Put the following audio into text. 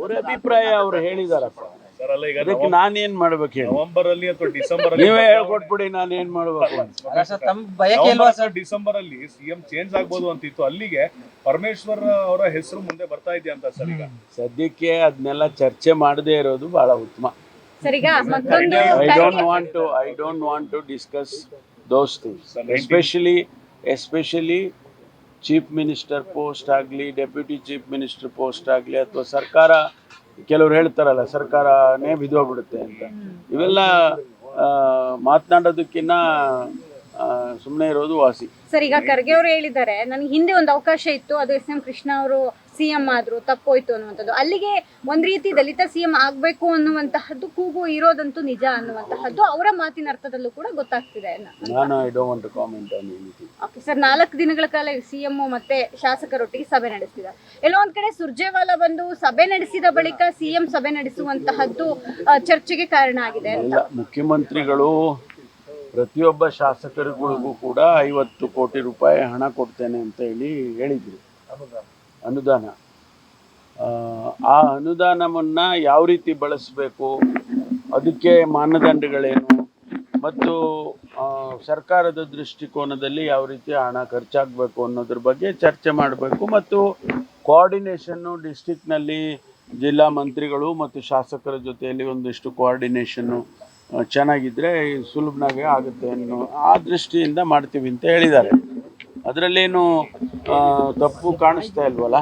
ಅವರ ಅಭಿಪ್ರಾಯ ಅವ್ರು ಹೇಳಿದಾರಪ್ಪ. ಸರ್ ಅಲ್ಲ ಈಗ ಅದಕ್ಕೆ ನಾನೇನ್ ಮಾಡ್ಬೇಕು ಹೇಳಿ? ನವೆಂಬರ್ ಅಲ್ಲಿ ಅಥವಾ ಡಿಸೆಂಬರ್ ಅಲ್ಲಿ ನೀವೇ ಹೇಳ್ಕೊಟ್ಬಿಡಿ ನಾನೇನ್ ಮಾಡ್ಬೇಕು ಅಂತ. ಡಿಸೆಂಬರ್ ಅಲ್ಲಿ ಸಿಎಂ ಚೇಂಜ್ ಆಗ್ಬೋದು ಅಂತಿತ್ತು, ಅಲ್ಲಿಗೆ ಪರಮೇಶ್ವರ್ ಅವರ ಹೆಸರು ಮುಂದೆ ಬರ್ತಾ ಇದೆಯಾ ಅಂತ ಸರ್? ಈಗ ಸದ್ಯಕ್ಕೆ ಅದನ್ನೆಲ್ಲ ಚರ್ಚೆ ಮಾಡದೇ ಇರೋದು ಬಹಳ ಉತ್ತಮ. ಸರ್ ಈಗ ಮತ್ತೊಂದು I don't want to discuss those things. Especially chief minister post ಆಗಲಿ, ಡೆಪ್ಯೂಟಿ ಚೀಫ್ ಮಿನಿಸ್ಟರ್ ಪೋಸ್ಟ್ ಆಗಲಿ, ಅಥವಾ ಸರ್ಕಾರ, ಕೆಲವ್ರು ಹೇಳ್ತಾರಲ್ಲ ಸರ್ಕಾರನೇ ಬಿದ್ದೋಗ್ಬಿಡುತ್ತೆ ಅಂತ, ಇವೆಲ್ಲ ಮಾತನಾಡೋದಕ್ಕಿಂತ ಸುಮ್ಮನೆ ಇರೋದು ವಾಸಿ. ಸರ್ ಈಗ ಖರ್ಗೆ ಅವರು ಹೇಳಿದ್ದಾರೆ, ನನಗೆ ಹಿಂದೆ ಒಂದು ಅವಕಾಶ ಇತ್ತು, ಅದು SM ಕೃಷ್ಣ ಅವರು CM ಆದ್ರು, ತಪ್ಪೋಯ್ತು ಅನ್ನುವಂಥದ್ದು. ಅಲ್ಲಿಗೆ ಒಂದ್ ರೀತಿ ದಲಿತ CM ಆಗ್ಬೇಕು ಅನ್ನುವಂತಹದ್ದು ಕೂಗು ಇರೋದಂತೂ ನಿಜ ಅನ್ನುವಂತಹದ್ದು ಅವರ ಮಾತಿನ ಅರ್ಥದಲ್ಲೂ ಕೂಡ ಗೊತ್ತಾಗ್ತಿದೆ. ನಾನು I don't want to comment on anything. Okay sir, 4 ದಿನಗಳ ಕಾಲ CM ಮತ್ತೆ ಶಾಸಕರೊಟ್ಟಿಗೆ ಸಭೆ ನಡೆಸಿದ್ದಾರೆ. ಎಲ್ಲೋ ಒಂದ್ ಕಡೆ ಸುರ್ಜೇವಾಲಾ ಬಂದು ಸಭೆ ನಡೆಸಿದ ಬಳಿಕ CM ಸಭೆ ನಡೆಸುವಂತಹದ್ದು ಚರ್ಚೆಗೆ ಕಾರಣ ಆಗಿದೆ. ಇಲ್ಲ, ಮುಖ್ಯಮಂತ್ರಿಗಳು ಪ್ರತಿಯೊಬ್ಬ ಶಾಸಕರುಗಳಿಗೂ ಕೂಡ 50 ಕೋಟಿ ರೂಪಾಯಿ ಹಣ ಕೊಡ್ತೇನೆ ಅಂತ ಹೇಳಿದ್ರು, ಅನುದಾನ. ಆ ಅನುದಾನವನ್ನು ಯಾವ ರೀತಿ ಬಳಸಬೇಕು, ಅದಕ್ಕೆ ಮಾನದಂಡಗಳೇನು, ಮತ್ತು ಸರ್ಕಾರದ ದೃಷ್ಟಿಕೋನದಲ್ಲಿ ಯಾವ ರೀತಿ ಹಣ ಖರ್ಚಾಗಬೇಕು ಅನ್ನೋದ್ರ ಬಗ್ಗೆ ಚರ್ಚೆ ಮಾಡಬೇಕು. ಮತ್ತು ಕೋಆರ್ಡಿನೇಷನ್ನು ಡಿಸ್ಟಿಕ್ನಲ್ಲಿ ಜಿಲ್ಲಾ ಮಂತ್ರಿಗಳು ಮತ್ತು ಶಾಸಕರ ಜೊತೆಯಲ್ಲಿ ಒಂದಿಷ್ಟು ಕೋಆರ್ಡಿನೇಷನ್ನು ಚೆನ್ನಾಗಿದ್ದರೆ ಸುಲಭನಾಗೆ ಆಗುತ್ತೆ ಅನ್ನೋ ಆ ದೃಷ್ಟಿಯಿಂದ ಮಾಡ್ತೀವಿ ಅಂತ ಹೇಳಿದ್ದಾರೆ. ಅದರಲ್ಲೇನು ತಪ್ಪು ಕಾಣಿಸ್ತಾ ಇಲ್ವಲ್ಲ.